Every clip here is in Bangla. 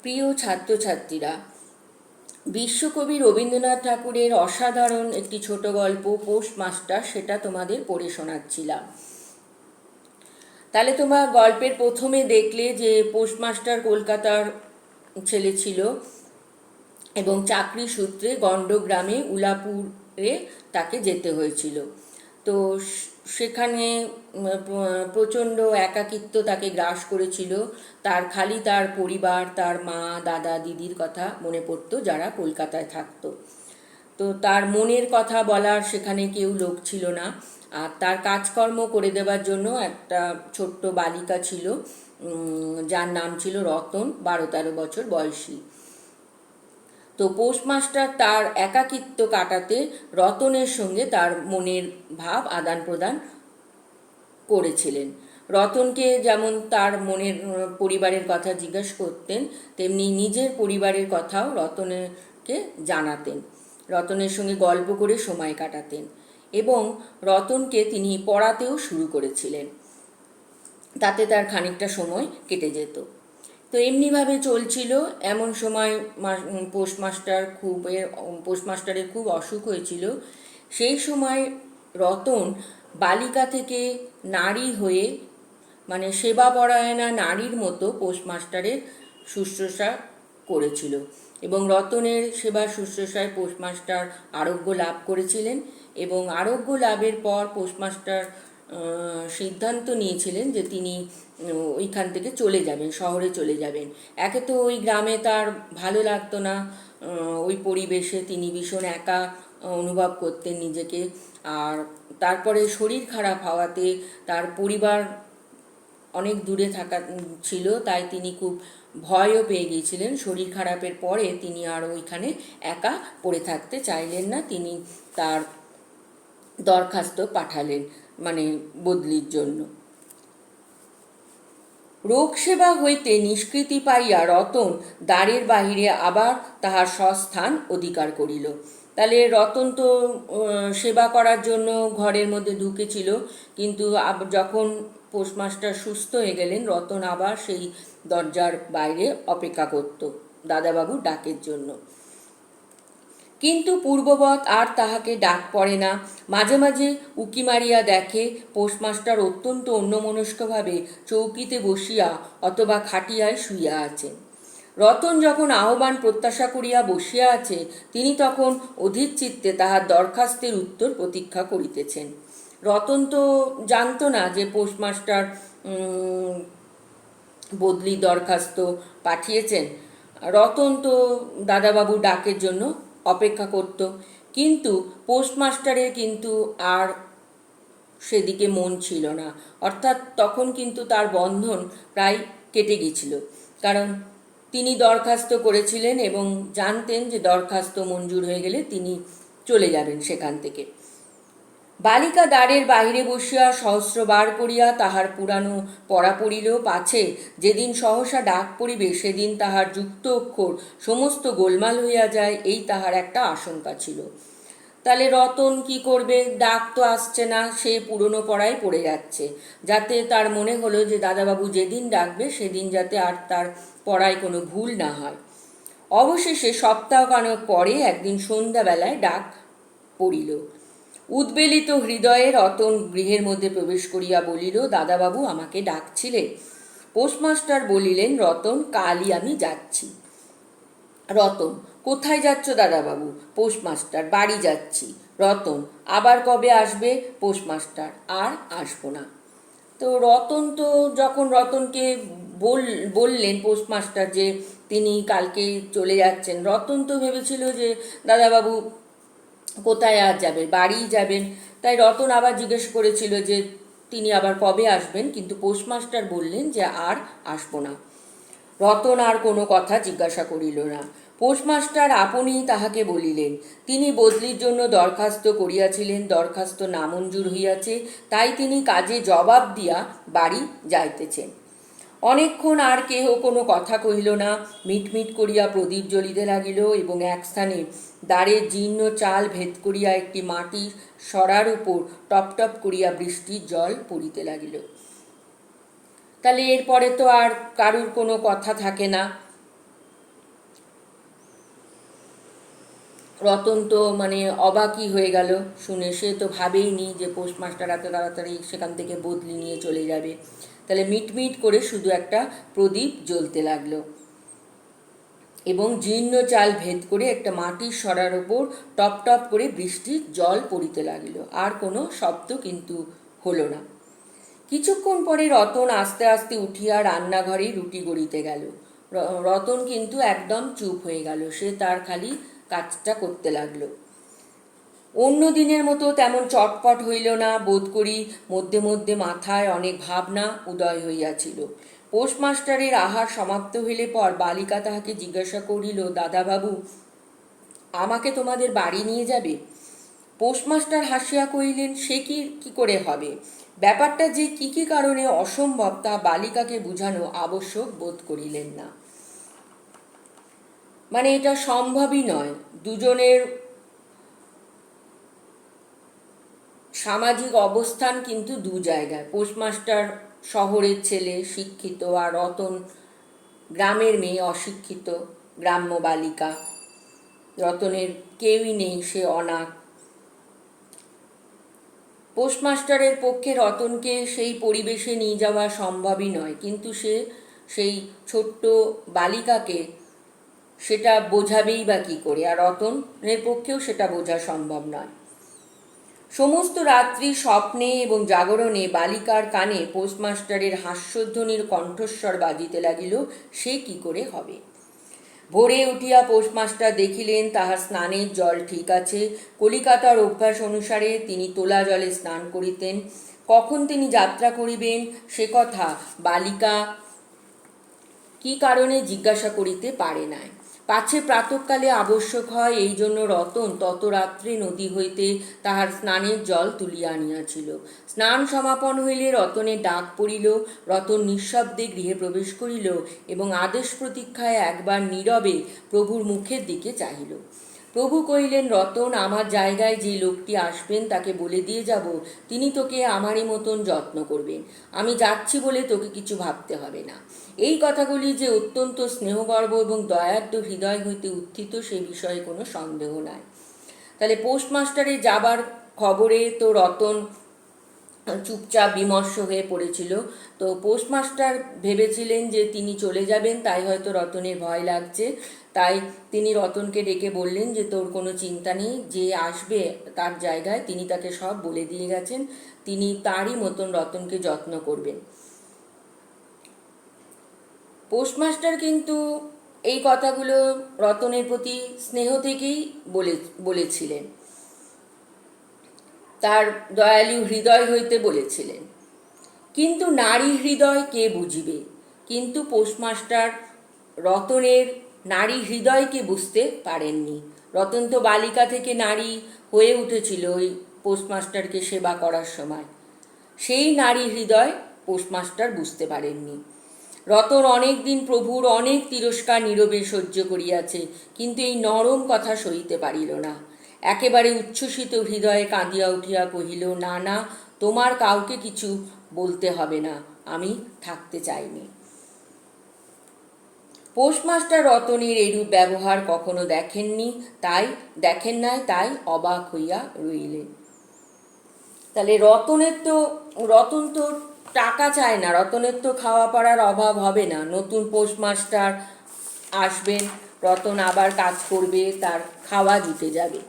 প্রিয় ছাত্রছাত্রীরা, বিশ্বকবি রবীন্দ্রনাথ ঠাকুরের অসাধারণ একটি ছোট গল্প পোস্টমাস্টার, সেটা তোমাদের পড়ে শোনাচ্ছিলাম। তাহলে তোমরা গল্পের প্রথমে দেখলে যে পোস্টমাস্টার কলকাতার ছেলে ছিল এবং চাকরি সূত্রে গণ্ডগ্রামে উলাপুরে তাকে যেতে হয়েছিল। তো সেখানে প্রচণ্ড একাকিত্ব তাকে গ্রাস করেছিল। খালি তার পরিবার, তার মা, দাদা, দিদির কথা মনে পড়তো, যারা কলকাতায় থাকতো। তো তার মনের কথা বলার সেখানে কেউ লোক ছিল না। আর তার কাজকর্ম করে দেওয়ার জন্য একটা ছোট্ট বালিকা ছিল, যার নাম ছিল রতন, 12-13 বছর বয়সী। তো পোস্টমাস্টার তার একাকিত্ব কাটাতে রতনের সঙ্গে তার মনের ভাব আদান প্রদান করেছিলেন। রতনকে যেমন তার মনের পরিবারের কথা জিজ্ঞাসা করতেন, তেমনি নিজের পরিবারের কথাও রতনকে জানাতেন। রতনের সঙ্গে গল্প করে সময় কাটাতেন এবং রতনকে তিনি পড়াতেও শুরু করেছিলেন। তাতে তার খানিকটা সময় কেটে যেত। তো এমনিভাবে চলছিল। এমন সময় পোস্টমাস্টারের খুব অসুখ হয়েছিল। সেই সময় রতন বালিকা থেকে নারী হয়ে, মানে সেবাপরায়ণা নারীর মতো পোস্টমাস্টারের শুশ্রূষা করেছিল এবং রতনের সেবা শুশ্রূষায় পোস্টমাস্টার আরোগ্য লাভ করেছিলেন। এবং আরোগ্য লাভের পর পোস্টমাস্টার সিদ্ধান্ত নিয়েছিলেন যে তিনি ওইখান থেকে চলে যাবেন, শহরে চলে যাবেন। একে তো ওই গ্রামে তার ভালো লাগতো না, ওই পরিবেশে তিনি ভীষণ একা অনুভব করতেন নিজেকে। আর তারপরে শরীর খারাপ হওয়াতে তার পরিবার অনেক দূরে থাকা ছিল, তাই তিনি খুব ভয়ও পেয়ে গিয়েছিলেন। শরীর খারাপের পরে তিনি আর ওইখানে একা পড়ে থাকতে চাইলেন না। তিনি তার দরখাস্ত পাঠালেন, মানে বদলির জন্য। রোগ সেবা হইতে নিষ্কৃতি পাইয়া রতন দ্বারের বাহিরে আবার তাহার স্বস্থান অধিকার করিল। তাহলে রতন তো সেবা করার জন্য ঘরের মধ্যে ঢুকেছিল, কিন্তু যখন পোস্টমাস্টার সুস্থ হয়ে গেলেন, রতন আবার সেই দরজার বাইরে অপেক্ষা করত দাদাবাবুর ডাকের জন্য। কিন্তু পূর্ববৎ আর তাহাকে ডাক পড়ে না। মাঝে মাঝে উকি মারিয়া দেখে পোস্টমাস্টার অত্যন্ত অন্যমনস্কভাবে চৌকিতে বসিয়া অথবা খাটিয়ায় শুইয়া আছেন। রতন যখন আহ্বান প্রত্যাশা করিয়া বসিয়া আছে, তিনি তখন অধীর চিত্তে তাহার দরখাস্তের উত্তর প্রতীক্ষা করিতেছেন। রতন তো জানত না যে পোস্টমাস্টার বদলি দরখাস্ত পাঠিয়েছেন। রতন তো দাদাবাবুর ডাকের জন্য অপেক্ষা করত, কিন্তু পোস্টমাস্টারের কিন্তু আর সেদিকে মন ছিল না। অর্থাৎ তখন কিন্তু তার বন্ধন প্রায় কেটে গিয়েছিল, কারণ তিনি দরখাস্ত করেছিলেন এবং জানতেন যে দরখাস্ত মঞ্জুর হয়ে গেলে তিনি চলে যাবেন সেখান থেকে। বালিকা দ্বারের বাহিরে বসিয়া সহস্রবার করিয়া তাহার পুরানো পড়া পড়িল, পাছে যেদিন সহসা ডাক পড়িবে সেদিন তাহার যুক্ত অক্ষর সমস্ত গোলমাল হইয়া যায়, এই তাহার একটা আশঙ্কা ছিল। তাহলে রতন কি করবে? ডাক তো আসছে না, সে পুরনো পড়ায় পড়ে যাচ্ছে, যাতে তার মনে হলো যে দাদাবাবু যেদিন ডাকবে সেদিন যাতে আর তার পড়ায় কোনো ভুল না হয়। অবশেষে সপ্তাহখানেক পরে একদিন সন্ধ্যাবেলায় ডাক পড়িল। উদ্বেলিত হৃদয়ে রতন গৃহের মধ্যে প্রবেশ করিয়া বলিল, দাদাবাবু আমাকে ডাকছিলে? পোস্টমাস্টার বলিলেন, রতন, কালই আমি যাচ্ছি। রতন, কোথায় যাচ্ছ দাদাবাবু? পোস্টমাস্টার, বাড়ি যাচ্ছি। রতন, আবার কবে আসবে? পোস্টমাস্টার, আর আসবো না। তো রতন তো যখন রতনকে বললেন পোস্টমাস্টার যে তিনি কালকে চলে যাচ্ছেন, রতন তো ভেবেছিল যে দাদাবাবু কোথায় আর যাবে, বাড়িই যাবেন। তাই রতন আবার জিজ্ঞেস করেছিল যে তিনি আবার কবে আসবেন, কিন্তু পোস্টমাস্টার বললেন যে আর আসবো না। রতন আর কোনো কথা জিজ্ঞাসা করিল না। পোস্টমাস্টার আপনি তাহাকে বলিলেন, তিনি বদলির জন্য দরখাস্ত করিয়াছিলেন, দরখাস্ত নামঞ্জুর হইয়াছে, তাই তিনি কাজে জবাব দিয়া বাড়ি যাইতেছেন। অনেকক্ষণ আর কেহ কোনো কথা কহিল না। মিটমিট করিয়া প্রদীপ জ্বলিতে লাগিল এবং এক স্থানে দ্বারের জীর্ণ চাল ভেদ করিয়া একটি মাটির সরার উপর টপ টপ করিয়া বৃষ্টির জল পড়িতে লাগিল। তাহলে এরপরে তো আর কারুর কোনো কথা থাকে না। রতন তো মানে অবাকই হয়ে গেল শুনে, সে তো ভাবেইনি যে পোস্টমাস্টার এত তাড়াতাড়ি সেখান থেকে বদলি নিয়ে চলে যাবে। তাহলে মিটমিট করে শুধু একটা প্রদীপ জ্বলতে লাগলো এবং জীর্ণ চাল ভেদ করে একটা মাটির সরার ওপর টপ টপ করে বৃষ্টির জল পড়িতে লাগলো। আর কোনো শব্দ কিন্তু হলো না। কিছুক্ষণ পরে রতন আস্তে আস্তে উঠিয়া রান্নাঘরে রুটি গড়িতে গেল। রতন কিন্তু একদম চুপ হয়ে গেল, সে তার খালি কাজটা করতে লাগলো। অন্য দিনের মতো তেমন চটপট হইল না, বোধ করি মধ্যে মধ্যে মাথায় অনেক ভাবনা উদয় হইয়াছিল। পোস্টমাস্টারের আহার সমাপ্ত হইলে পর বালিকা তাহাকে জিজ্ঞাসা করিল, দাদাবাবু, আমাকে তোমাদের বাড়ি নিয়ে যাবে? পোস্টমাস্টার হাসিয়া কহিলেন, সে কি করে হবে? ব্যাপারটা যে কি কি কারণে অসম্ভব তা বালিকাকে বুঝানো আবশ্যক বোধ করিলেন না। মানে এটা সম্ভবই নয়। দুজনের সামাজিক অবস্থান কিন্তু দু জায়গায়। পোস্টমাস্টার শহরের ছেলে, শিক্ষিত, আর রতন গ্রামের মেয়ে, অশিক্ষিত গ্রাম্য বালিকা। রতনের কেউই নেই, সে অনাথ। পোস্টমাস্টারের পক্ষে রতনকে সেই পরিবেশে নিয়ে যাওয়া সম্ভবই নয়, কিন্তু সে সেই ছোট্ট বালিকাকে সেটা বোঝাবেই বা কী করে? আর রতনের পক্ষেও সেটা বোঝা সম্ভব নয়। সমস্ত রাত্রি স্বপ্নে এবং জাগরণে বালিকার কানে পোস্টমাস্টারের হাস্যধ্বনির কণ্ঠস্বর বাজিতে লাগিল, সে কি করে হবে। ভোরে উঠিয়া পোস্টমাস্টার দেখিলেন তাহার স্নানের জল ঠিক আছে। কলিকাতার অভ্যাস অনুসারে তিনি তোলা জলে স্নান করিতেন। কখন তিনি যাত্রা করিবেন সে কথা বালিকা কি কারণে জিজ্ঞাসা করিতে পারে নাই। পাছে প্রাতঃকালে আবশ্যক হয়, এই জন্য রতন তত রাত্রে নদী হইতে তাহার স্নানের জল তুলিয়া আনিয়াছিল। স্নান সমাপন হইলে রতনের ডাক পড়িল। রতন নিঃশব্দে গৃহে প্রবেশ করিল এবং আদেশ প্রতীক্ষায় একবার নীরবে প্রভুর মুখের দিকে চাহিল। প্রভু কহিলেন, রতন, আমার জায়গায় যে লোকটি আসবেন তাকে বলে দিয়ে যাব, তিনি তোকে আমারই মতন যত্ন করবেন। আমি যাচ্ছি বলে তোকে কিছু ভাবতে হবে না। এই কথাগুলি যে অত্যন্ত স্নেহগর্ভ এবং দয়ার্দ্র হৃদয় হইতে উত্থিত সে বিষয়ে কোনো সন্দেহ নাই। তাহলে পোস্টমাস্টারের যাবার খবরে তো রতন চুপচাপ বিমর্ষ হয়ে পড়েছিল। তো পোস্টমাস্টার ভেবেছিলেন যে তিনি চলে যাবেন, তাই হয়তো রতনের ভয় লাগছে। তাই তিনি রতনকে ডেকে বললেন যে তোর কোনো চিন্তা নেই, যে আসবে তার জায়গায় তিনি তাকে সব বলে দিয়ে গেছেন, তিনি তারই মতন রতনকে যত্ন করবেন। পোস্টমাস্টার কিন্তু এই কথাগুলো রতনের প্রতি স্নেহ থেকেই বলেছিলেন, তার দয়ালু হৃদয় হইতে বলেছিলেন। কিন্তু নারী হৃদয় কে বুঝিবে? কিন্তু পোস্টমাস্টার রতনের নারী হৃদয়কে বুঝতে পারেননি। রতন তো বালিকা থেকে নারী হয়ে উঠেছিল ওই পোস্টমাস্টারকে সেবা করার সময়। সেই নারী হৃদয় পোস্টমাস্টার বুঝতে পারেননি। রতন অনেক দিন প্রভুর অনেক তিরস্কার নীরবে সহ্য করিয়াছে, কিন্তু এই নরম কথা সইতে পারিল না। একেবারে উচ্ছ্বসিত হৃদয়ে কাঁদিয়া উঠিয়া কহিল, না না, তোমার কাউকে কিছু বলতে হবে না, আমি থাকতে চাইনি। পোস্টমাস্টার রতনের এরূপ ব্যবহার কখনো দেখেন নাই, তাই অবাক হইয়া রইলেন। তাহলে রতন তো টাকা চায় না, রতনের তো খাওয়া পড়ার অভাব হবে না। নতুন পোস্টমাস্টার আসবেন, রতন আবার কাজ করবে, তার খাওয়া জুটে যাবে।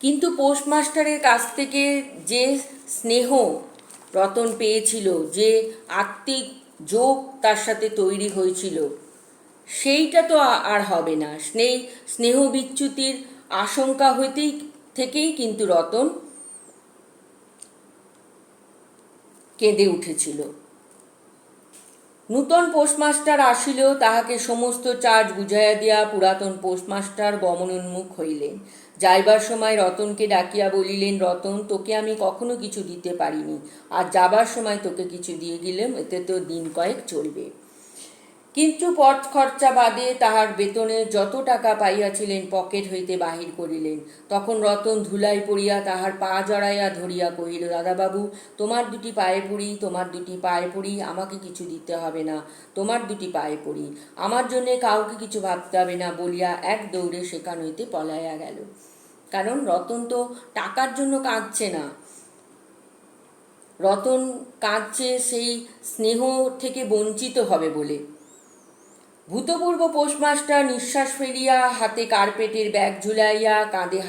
কিন্তু পোস্টমাস্টারের কাছ থেকে যে স্নেহ রতন পেয়েছিল, যে আত্মিক যোগ তার সাথে তৈরি হয়েছিল, সেইটা তো আর হবে না। স্নেহ বিচ্যুতির আশঙ্কা থেকেই কিন্তু রতন কেঁদে উঠেছিল। নূতন পোস্টমাস্টার আসিলেও তাহাকে সমস্ত চার্জ বুঝাইয়া দিয়া পুরাতন পোস্টমাস্টার গমনোন্মুখ হইলেন। যাইবার সময় রতনকে ডাকিয়া বলিলেন, রতন, তোকে আমি কখনো কিছু দিতে পারিনি, আর যাবার সময় তোকে কিছু দিয়ে গেলাম, এতে তো দিন কয়েক চলবে। কিন্তু পথ খরচা বাদে তাহার বেতনে যত টাকা পাইয়াছিলেন পকেট হইতে বাহির করিলেন। তখন রতন ধুলাই পড়িয়া তাহার পা জড়াইয়া ধরিয়া কহিল, দাদাবাবু, তোমার দুটি পায়ে পড়ি, তোমার দুটি পায়ে পড়ি, আমাকে কিছু দিতে হবে না, তোমার দুটি পায়ে পড়ি, আমার জন্যে কাউকে কিছু ভাবতে হবে না বলিয়া এক দৌড়ে সেখান হইতে পলাইয়া গেল। কারণ রতন তো টাকার জন্য কাঁদছে না, রতন কাঁদছে সেই স্নেহ থেকে বঞ্চিত হবে বলে। ভূতপূর্ব পোস্টমাস্টার নিঃশ্বাস ফেলিয়া হাতে কার্পেটের ব্যাগ ঝুলাইয়া, কাঁধে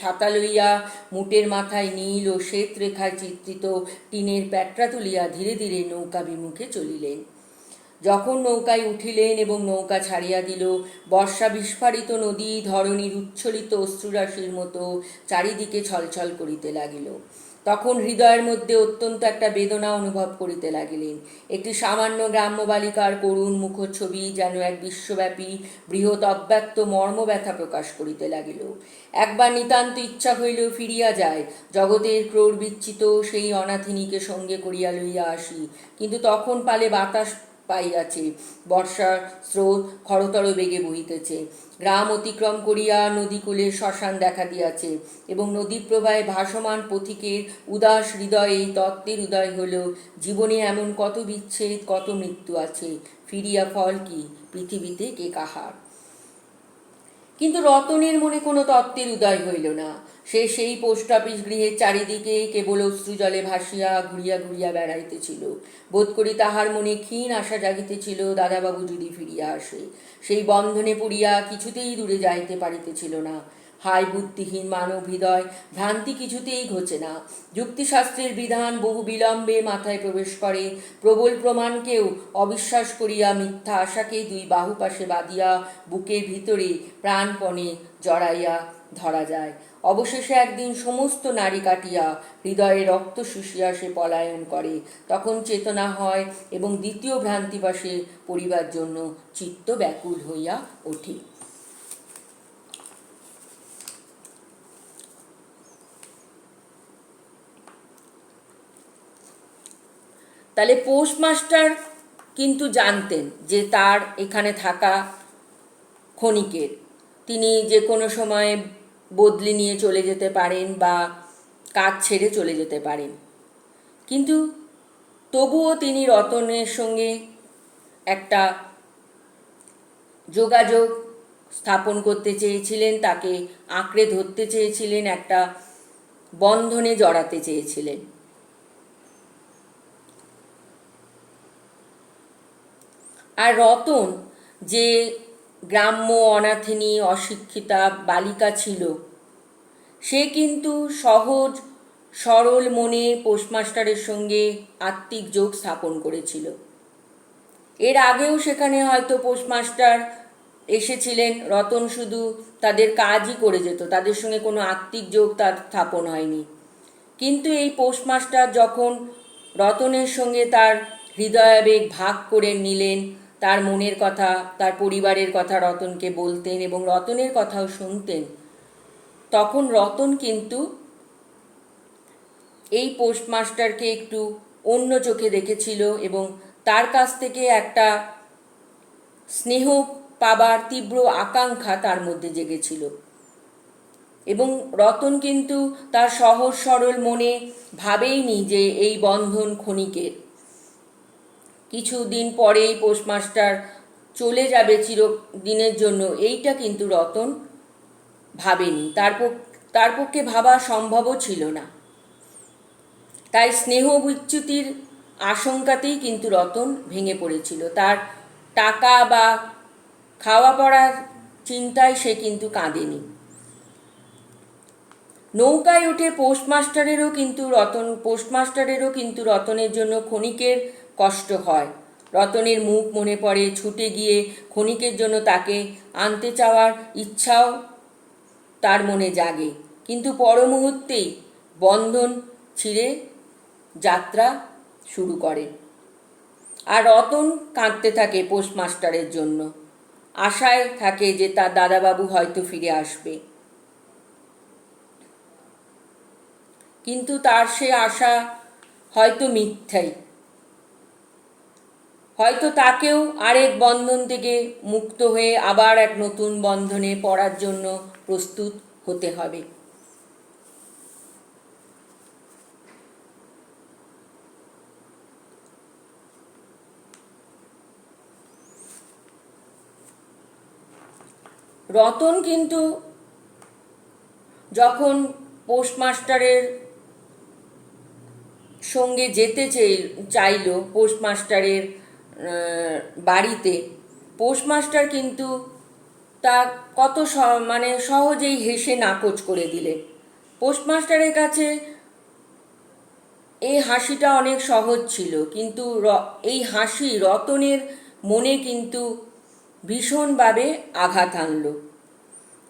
ছাতা লইয়া, মুটের মাথায় নীল ও শ্বেত রেখায় চিত্রিত টিনের প্যাটরা তুলিয়া ধীরে ধীরে নৌকা বিমুখে চলিলেন। যখন নৌকায় উঠিলেন এবং নৌকা ছাড়িয়া দিল, বর্ষা বিস্ফারিত নদী ধরণীর উচ্ছ্বলিত অশ্রুরাশির মতো চারিদিকে ছলছল করিতে লাগিল। তখন হৃদয়ের মধ্যে অত্যন্ত একটা বেদনা অনুভব করিতে লাগিলেন। একটি সামান্য গ্রাম্য বালিকার করুণ মুখচ্ছবি যেন এক বিশ্বব্যাপী বৃহৎ অব্যক্ত মর্মব্যথা প্রকাশ করিতে লাগিল। একবার নিতান্ত ইচ্ছা হইল ফিরিয়া যায়, জগতের ক্রোড় বিচ্ছিত সেই অনাথিনীকে সঙ্গে করিয়া লইয়া আসি, কিন্তু তখন পালে বাতাস পাইয়াছে, বর্ষার স্রোত খরতর বেগে বহিতেছে, গ্রাম অতিক্রম করিয়া নদীকূলে শ্মশান দেখা দিয়াছে, এবং নদীপ্রবাহে ভাসমান পথিকের উদাস হৃদয়ে এই তত্ত্বের উদয় হল, জীবনে এমন কত বিচ্ছেদ, কত মৃত্যু আছে, ফিরিয়া ফল কি, পৃথিবীতে কে কাহার। কিন্তু রতনের মনে কোনো তত্ত্বের উদয় হইল না। সে সেই পোস্ট অফিস গৃহের চারিদিকে কেবল অশ্রুজলে ভাসিয়া ঘুরিয়া ঘুরিয়া বেড়াইতেছিল। বোধ করি তাহার মনে ক্ষীণ আশা জাগিতেছিল, দাদাবাবু যদি ফিরিয়া আসে। সেই বন্ধনে পড়িয়া কিছুতেই দূরে যাইতে পারিতেছিল না। হায় বুদ্ধিহীন মানব হৃদয়, ভ্রান্তি কিছুতেই ঘোচে না। যুক্তিশাস্ত্রের বিধান বহু বিলম্বে মাথায় প্রবেশ করে। প্রবল প্রমাণকেও অবিশ্বাস করিয়া মিথ্যা আশাকে দুই বাহু পাশে বাঁধিয়া বুকের ভিতরে প্রাণপণে জড়াইয়া ধরা যায়। অবশেষে একদিন সমস্ত নাড়ি কাটিয়া হৃদয়ে রক্ত শুষিয়া সে পলায়ন করে। তখন চেতনা হয় এবং দ্বিতীয় ভ্রান্তিবাসে পড়িবার জন্য চিত্ত ব্যাকুল হইয়া ওঠে। তাহলে পোস্টমাস্টার কিন্তু জানতেন যে তার এখানে থাকা ক্ষণিকের, তিনি যে কোনো সময় বদলি নিয়ে চলে যেতে পারেন বা কাজ ছেড়ে চলে যেতে পারেন। কিন্তু তবুও তিনি রতনের সঙ্গে একটা যোগাযোগ স্থাপন করতে চেয়েছিলেন, তাকে আঁকড়ে ধরতে চেয়েছিলেন, একটা বন্ধনে জড়াতে চেয়েছিলেন। আর রতন যে গ্রাম্য অনাথিনী অশিক্ষিতা বালিকা ছিল, সে কিন্তু সহজ সরল মনে পোস্টমাস্টারের সঙ্গে আত্মিক যোগ স্থাপন করেছিল। এর আগেও সেখানে হয়তো পোস্টমাস্টার এসেছিলেন, রতন শুধু তাদের কাজই করে যেত, তাদের সঙ্গে কোনো আত্মিক যোগ তার স্থাপন হয়নি। কিন্তু এই পোস্টমাস্টার যখন রতনের সঙ্গে তার হৃদয়াবেগ ভাগ করে নিলেন, তার মনের কথা, তার পরিবারের কথা রতনকে বলতেন এবং রতনের কথাও শুনতেন, তখন রতন কিন্তু এই পোস্টমাস্টারকে একটু অন্য চোখে দেখেছিল এবং তার কাছ থেকে একটা স্নেহ পাবার তীব্র আকাঙ্ক্ষা তার মধ্যে জেগেছিল। এবং রতন কিন্তু তার সহজ সরল মনে ভাবেইনি যে এই বন্ধন ক্ষণিকের, কিছুদিন পরেই পোস্টমাস্টার চলে যাবে চিরদিনের জন্য, এইটা কিন্তু রতন ভাবেনি, তার পক্ষে ভাবা সম্ভবও ছিল না। তাই স্নেহ বিচ্যুতির আশঙ্কাতেই কিন্তু রতন ভেঙে পড়েছিল। তার টাকা বা খাওয়া পড়ার চিন্তায় সে কিন্তু কাঁদেনি। নৌকায় উঠে পোস্টমাস্টারেরও কিন্তু রতনের জন্য ক্ষণিকের কষ্ট হয়। রতনের মুখ মনে পড়ে, ছুটে গিয়ে ক্ষণিকের জন্য তাকে আনতে চাওয়ার ইচ্ছাও তার মনে জাগে, কিন্তু পর মুহূর্তেই বন্ধন ছিঁড়ে যাত্রা শুরু করে। আর রতন কাঁদতে থাকে পোস্টমাস্টারের জন্য, আশায় থাকে যে তার দাদাবাবু হয়তো ফিরে আসবে। কিন্তু তার সে আশা হয়তো মিথ্যাই। হয়তো তাকেও আরেক বন্ধন থেকে মুক্ত হয়ে আবার এক নতুন বন্ধনে পড়ার জন্য প্রস্তুত হতে হবে। রতন কিন্তু যখন পোস্টমাস্টারের সঙ্গে যেতে চাইল পোস্টমাস্টারের বাড়িতে, পোস্টমাস্টার কিন্তু তা কত মানে সহজেই হেসে নাকচ করে দিলেন। পোস্টমাস্টারের কাছে এই হাসিটা অনেক সহজ ছিল, কিন্তু এই হাসি রতনের মনে কিন্তু ভীষণভাবে আঘাত আনল।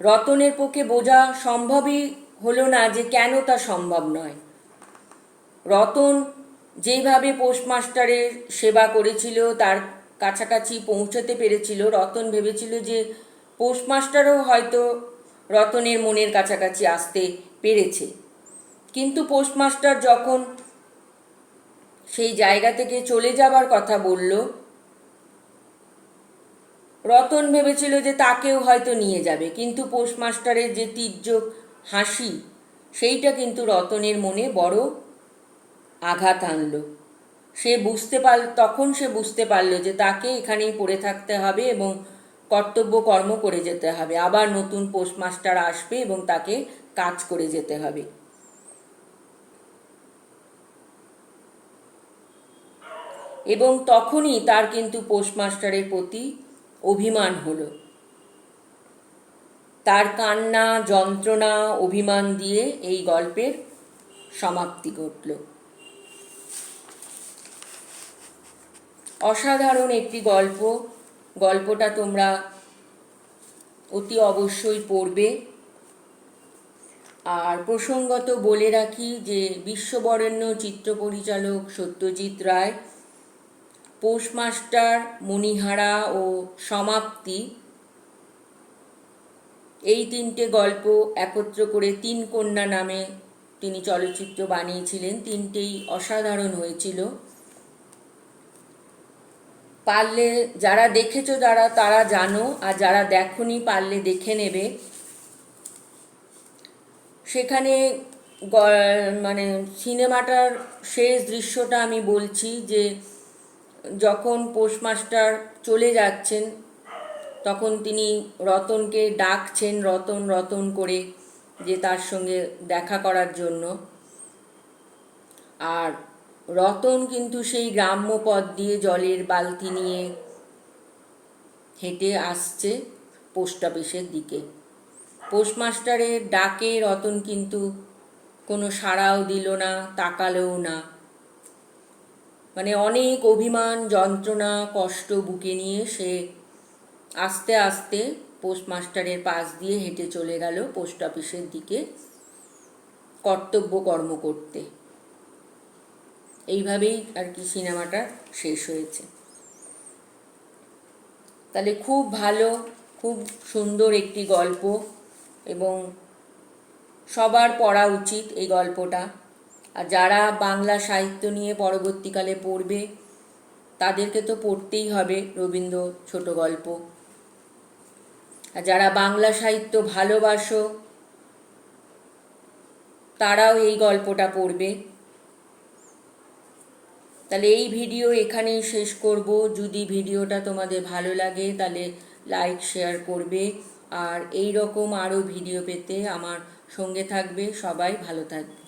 রতনের পক্ষে বোঝা সম্ভবই হলো না যে কেন তা সম্ভব নয়। রতন যেইভাবে পোস্টমাস্টারের সেবা করেছিল, তার কাছাকাছি পৌঁছতে পেরেছিল, রতন ভেবেছিল যে পোস্টমাস্টারও হয়তো রতনের মনের কাছাকাছি আসতে পেরেছে। কিন্তু পোস্টমাস্টার যখন সেই জায়গা থেকে চলে যাবার কথা বলল, রতন ভেবেছিল যে তাকেও হয়তো নিয়ে যাবে, কিন্তু পোস্টমাস্টারের যে তীর্যক হাসি, সেইটা কিন্তু রতনের মনে বড় আঘাত আনলো। তখন সে বুঝতে পারল যে তাকে এখানেই পড়ে থাকতে হবে এবং কর্তব্য কর্ম করে যেতে হবে। আবার নতুন পোস্টমাস্টার আসবে এবং তাকে কাজ করে যেতে হবে। এবং তখনই তার কিন্তু পোস্টমাস্টারের প্রতি অভিমান হলো। তার কান্না, যন্ত্রণা, অভিমান দিয়ে এই গল্পের সমাপ্তি ঘটল। অসাধারণ একটি গল্প। গল্পটা তোমরা অতি অবশ্যই পড়বে। আর প্রসঙ্গত বলে রাখি যে বিশ্ববরেণ্য চিত্র পরিচালক সত্যজিৎ রায় পোস্টমাস্টার, মণিহারা ও সমাপ্তি এই তিনটে গল্প একত্র করে তিন কন্যা নামে তিনি চলচ্চিত্র বানিয়েছিলেন। তিনটেই অসাধারণ হয়েছিল। পারলে যারা দেখেছো তারা জানো, আর যারা দেখোনি পারলে দেখে নেবে। সেখানে মানে সিনেমাটার শেষ দৃশ্যটা আমি বলছি যে যখন পোস্টমাস্টার চলে যাচ্ছেন তখন তিনি রতনকে ডাকছেন রতন রতন করে, যে তার সঙ্গে দেখা করার জন্য। আর রতন কিন্তু সেই গ্রাম্য পথ দিয়ে জলের বালতি নিয়ে হেঁটে আসছে পোস্ট অফিসের দিকে। পোস্টমাস্টারের ডাকে রতন কিন্তু কোনো সাড়াও দিল না, তাকালোও না। মানে অনেক অভিমান, যন্ত্রণা, কষ্ট বুকে নিয়ে সে আস্তে আস্তে পোস্টমাস্টারের পাশ দিয়ে হেঁটে চলে গেল পোস্ট অফিসের দিকে কর্তব্য কর্ম করতে। এইভাবেই আর কি সিনেমাটা শেষ হয়েছে। তাহলে খুব ভালো, খুব সুন্দর একটি গল্প এবং সবার পড়া উচিত এই গল্পটা। আর যারা বাংলা সাহিত্য নিয়ে পরবর্তীকালে পড়বে তাদেরকে তো পড়তেই হবে রবীন্দ্র ছোট গল্প। আর যারা বাংলা সাহিত্য ভালোবাসো তারাও এই গল্পটা পড়বে। তাহলে এই ভিডিও এখানেই শেষ করব। যদি ভিডিওটা তোমাদের ভালো লাগে তাহলে লাইক শেয়ার করবে, আর এই রকম আরও ভিডিও পেতে আমার সঙ্গে থাকবে। সবাই ভালো থাকবে।